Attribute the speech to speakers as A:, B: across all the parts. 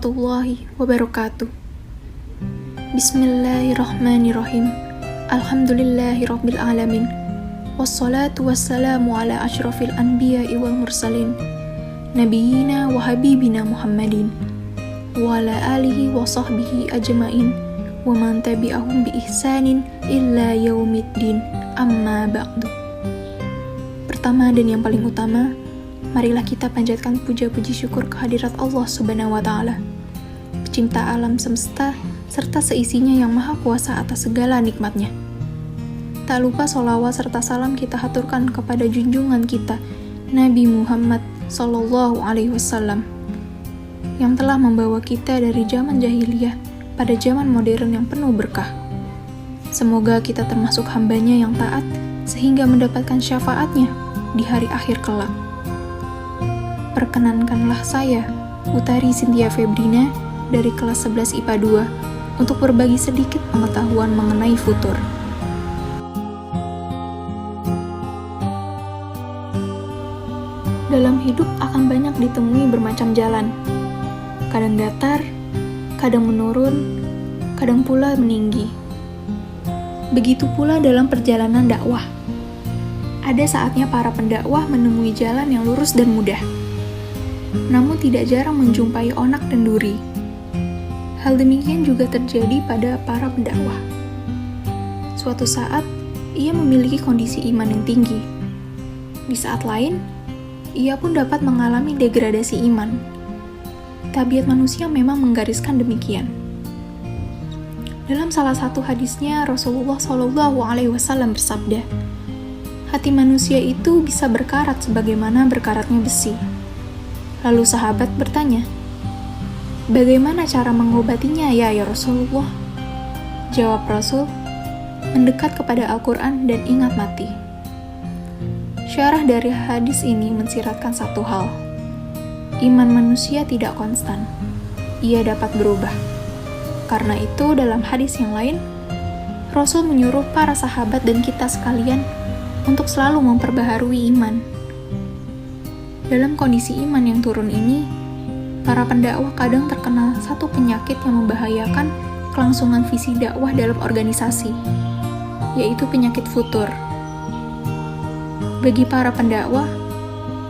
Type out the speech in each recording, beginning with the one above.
A: warahmatullahi wabarakatuh. Bismillahirrahmanirrahim. Alhamdulillahirabbil alamin. Wassalatu wassalamu ala asyrafil anbiya'i wal mursalin. Nabiyina wa habibina Muhammadin wa ala alihi wa sahbihi ajmain wa man tabi'ahum bi ihsanin illa yaumiddin. Amma ba'du. Pertama dan yang paling utama, marilah kita panjatkan puja-puji syukur kehadirat Allah Subhanahu wa Ta'ala, pencipta alam semesta serta seisinya yang maha kuasa atas segala nikmatnya. Tak lupa sholawat serta salam kita haturkan kepada junjungan kita, Nabi Muhammad Sallallahu Alaihi Wasallam, yang telah membawa kita dari zaman jahiliyah pada zaman modern yang penuh berkah. Semoga kita termasuk hambanya yang taat sehingga mendapatkan syafaatnya di hari akhir kelak. Perkenankanlah saya, Utari Cynthia Febrina, dari kelas 11 IPA 2, untuk berbagi sedikit pengetahuan mengenai futur. Dalam hidup akan banyak ditemui bermacam jalan. Kadang datar, kadang menurun, kadang pula meninggi. Begitu pula dalam perjalanan dakwah. Ada saatnya para pendakwah menemui jalan yang lurus dan mudah. Namun tidak jarang menjumpai onak dan duri. Hal demikian juga terjadi pada para pendakwah. Suatu saat, ia memiliki kondisi iman yang tinggi. Di saat lain, ia pun dapat mengalami degradasi iman. Tabiat manusia memang menggariskan demikian. Dalam salah satu hadisnya, Rasulullah Shallallahu Alaihi Wasallam bersabda, "Hati manusia itu bisa berkarat sebagaimana berkaratnya besi." Lalu sahabat bertanya, "Bagaimana cara mengobatinya ya Rasulullah?" Jawab Rasul, "Mendekat kepada Al-Quran dan ingat mati." Syarah dari hadis ini mensiratkan satu hal. Iman manusia tidak konstan. Ia dapat berubah. Karena itu, dalam hadis yang lain, Rasul menyuruh para sahabat dan kita sekalian untuk selalu memperbaharui iman. Dalam kondisi iman yang turun ini, para pendakwah kadang terkena satu penyakit yang membahayakan kelangsungan visi dakwah dalam organisasi, yaitu penyakit futur. Bagi para pendakwah,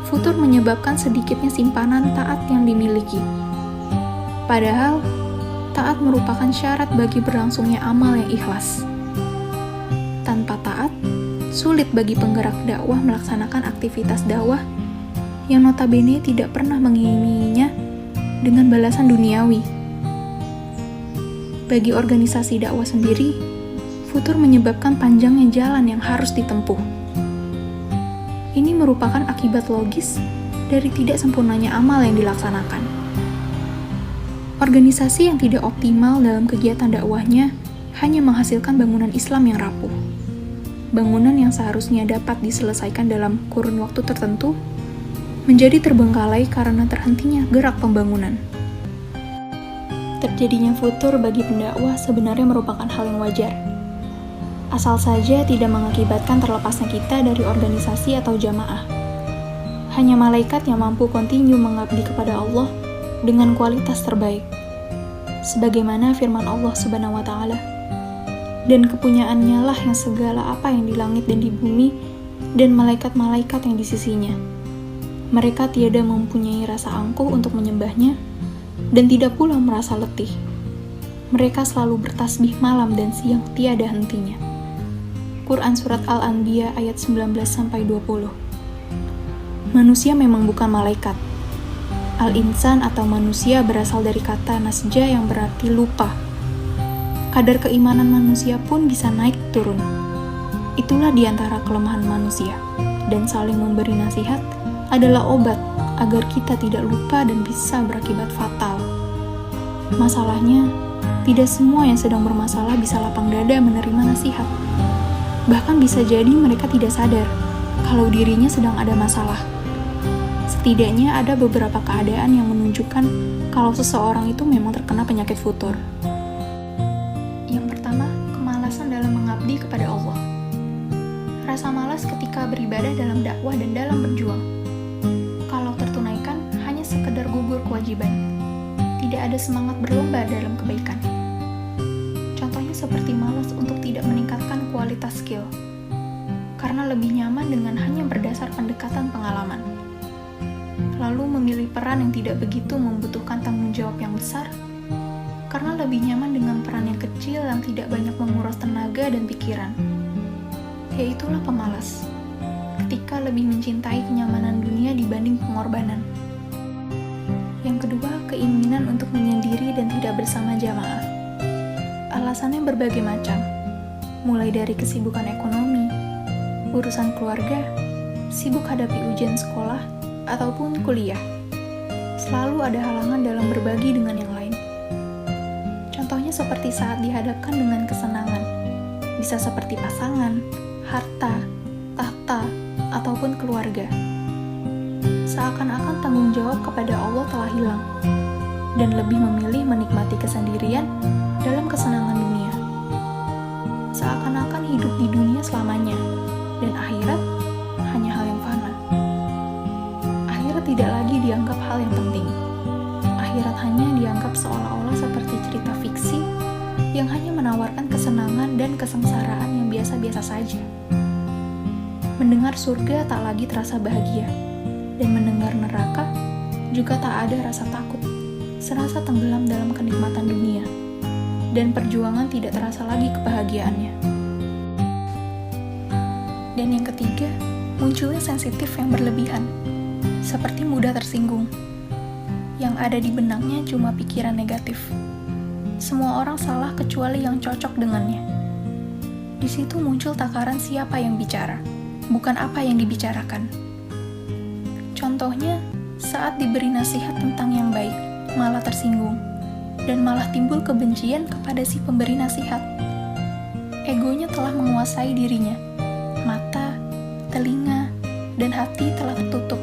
A: futur menyebabkan sedikitnya simpanan taat yang dimiliki. Padahal, taat merupakan syarat bagi berlangsungnya amal yang ikhlas. Tanpa taat, sulit bagi penggerak dakwah melaksanakan aktivitas dakwah yang notabene tidak pernah mengiming-iminginya dengan balasan duniawi. Bagi organisasi dakwah sendiri, futur menyebabkan panjangnya jalan yang harus ditempuh. Ini merupakan akibat logis dari tidak sempurnanya amal yang dilaksanakan. Organisasi yang tidak optimal dalam kegiatan dakwahnya hanya menghasilkan bangunan Islam yang rapuh. Bangunan yang seharusnya dapat diselesaikan dalam kurun waktu tertentu menjadi terbengkalai karena terhentinya gerak pembangunan. Terjadinya futur bagi pendakwah sebenarnya merupakan hal yang wajar. Asal saja tidak mengakibatkan terlepasnya kita dari organisasi atau jamaah. Hanya malaikat yang mampu kontinu mengabdi kepada Allah dengan kualitas terbaik. Sebagaimana firman Allah Subhanahu wa Ta'ala, "Dan kepunyaannya lah yang segala apa yang di langit dan di bumi, dan malaikat-malaikat yang di sisinya. Mereka tiada mempunyai rasa angkuh untuk menyembahnya, dan tidak pula merasa letih. Mereka selalu bertasbih malam dan siang tiada hentinya." Quran Surat Al-Anbiya ayat 19-20. Manusia memang bukan malaikat. Al-insan atau manusia berasal dari kata nasja yang berarti lupa. Kadar keimanan manusia pun bisa naik turun. Itulah diantara kelemahan manusia, dan saling memberi nasihat adalah obat agar kita tidak lupa dan bisa berakibat fatal. Masalahnya, tidak semua yang sedang bermasalah bisa lapang dada menerima nasihat. Bahkan bisa jadi mereka tidak sadar kalau dirinya sedang ada masalah. Setidaknya ada beberapa keadaan yang menunjukkan kalau seseorang itu memang terkena penyakit futur. Yang pertama, kemalasan dalam mengabdi kepada Allah. Rasa malas ketika beribadah dalam dakwah dan dalam berjuang. Kalau tertunaikan, hanya sekedar gugur kewajiban. tidak ada semangat berlomba dalam kebaikan. Contohnya seperti malas untuk tidak meningkatkan kualitas skill, karena lebih nyaman dengan hanya berdasar pendekatan pengalaman. Lalu memilih peran yang tidak begitu membutuhkan tanggung jawab yang besar, karena lebih nyaman dengan peran yang kecil yang tidak banyak menguras tenaga dan pikiran. Yaitulah pemalas, ketika lebih mencintai kenyamanan dunia dibanding pengorbanan. Yang kedua, keinginan untuk menyendiri dan tidak bersama jamaah. Alasannya berbagai macam, mulai dari kesibukan ekonomi, urusan keluarga, sibuk hadapi ujian sekolah, ataupun kuliah. Selalu ada halangan dalam berbagi dengan yang lain. Contohnya seperti saat dihadapkan dengan kesenangan, bisa seperti pasangan, harta, tahta, ataupun keluarga. Seakan-akan tanggung jawab kepada Allah telah hilang, dan lebih memilih menikmati kesendirian dalam kesenangan dunia. Seakan-akan hidup di dunia selamanya, dan akhirat hanya hal yang fana. Akhirat tidak lagi dianggap hal yang penting. Akhirat hanya dianggap seolah-olah seperti cerita fiksi yang hanya menawarkan kesenangan dan kesengsaraan yang biasa-biasa saja. Mendengar surga tak lagi terasa bahagia, dan mendengar neraka juga tak ada rasa takut, serasa tenggelam dalam kenikmatan dunia, dan perjuangan tidak terasa lagi kebahagiaannya. Dan yang ketiga, munculnya sensitif yang berlebihan, seperti mudah tersinggung. Yang ada di benaknya cuma pikiran negatif. Semua orang salah kecuali yang cocok dengannya. Di situ muncul takaran siapa yang bicara, bukan apa yang dibicarakan. Contohnya, saat diberi nasihat tentang yang baik, malah tersinggung, dan malah timbul kebencian kepada si pemberi nasihat. Egonya telah menguasai dirinya. Mata, telinga, dan hati telah tertutup.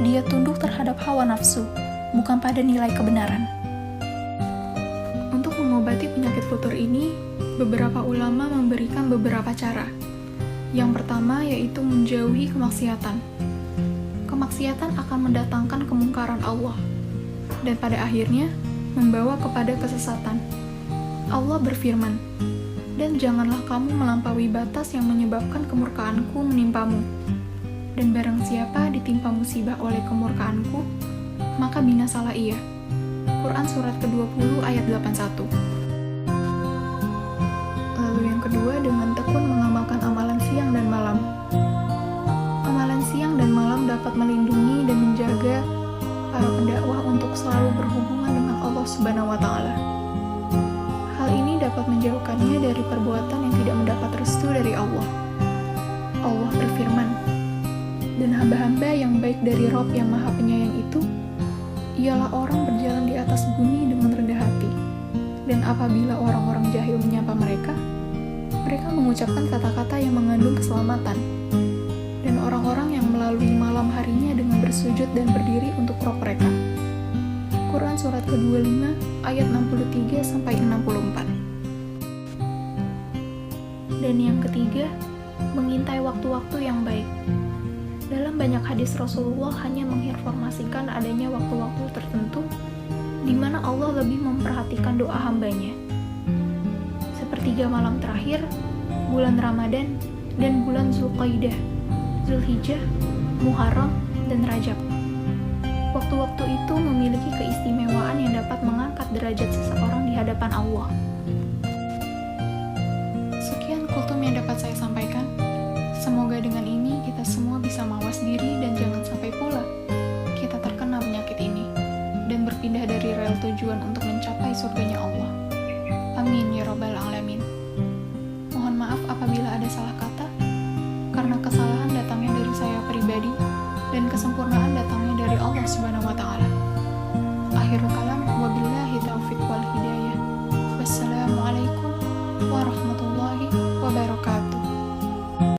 A: Dia tunduk terhadap hawa nafsu, bukan pada nilai kebenaran. Untuk mengobati penyakit futur ini, beberapa ulama memberikan beberapa cara. Yang pertama yaitu menjauhi kemaksiatan. Kemaksiatan akan mendatangkan kemungkaran Allah, dan pada akhirnya membawa kepada kesesatan. Allah berfirman, "Dan janganlah kamu melampaui batas yang menyebabkan kemurkaanku menimpamu. Dan barang siapa ditimpa musibah oleh kemurkaanku, maka binasalah ia." Quran Surat ke-20 ayat 81. Lalu yang kedua, dengan tekun mengamalkan amalan siang dan malam. Amalan siang dan malam dapat melindungi dan menjaga para pendakwah untuk selalu berhubungan dengan Allah Subhanahu wa Ta'ala. Hal ini dapat menjauhkannya dari perbuatan yang tidak mendapat restu dari Allah. Allah berfirman, "Dan hamba-hamba yang baik dari Rob yang Maha Penyayang itu ialah orang berjalan di atas bumi dengan rendah hati. Dan apabila orang-orang jahil menyapa mereka, mereka mengucapkan kata-kata yang mengandung keselamatan. Dan orang-orang yang melalui malam harinya dengan bersujud dan berdiri untuk roh mereka." Quran Surat ke-25 ayat 63-64. Dan yang ketiga, mengintai waktu-waktu yang baik. Dalam banyak hadis Rasulullah hanya menginformasikan adanya waktu-waktu tertentu di mana Allah lebih memperhatikan doa hambanya. Sepertiga malam terakhir, bulan Ramadan, dan bulan Zulqaidah, Zulhijjah, Muharram, dan Rajab. Waktu-waktu itu memiliki keistimewaan yang dapat mengangkat derajat seseorang di hadapan Allah. Sekian kultum yang dapat saya sampaikan. Semoga dengan ini kita semua bisa mawas diri dan jangan sampai pula kita terkena penyakit ini dan berpindah dari rel tujuan untuk mencapai surganya Allah. Amin ya rabbal alamin. Mohon maaf apabila ada salah kata.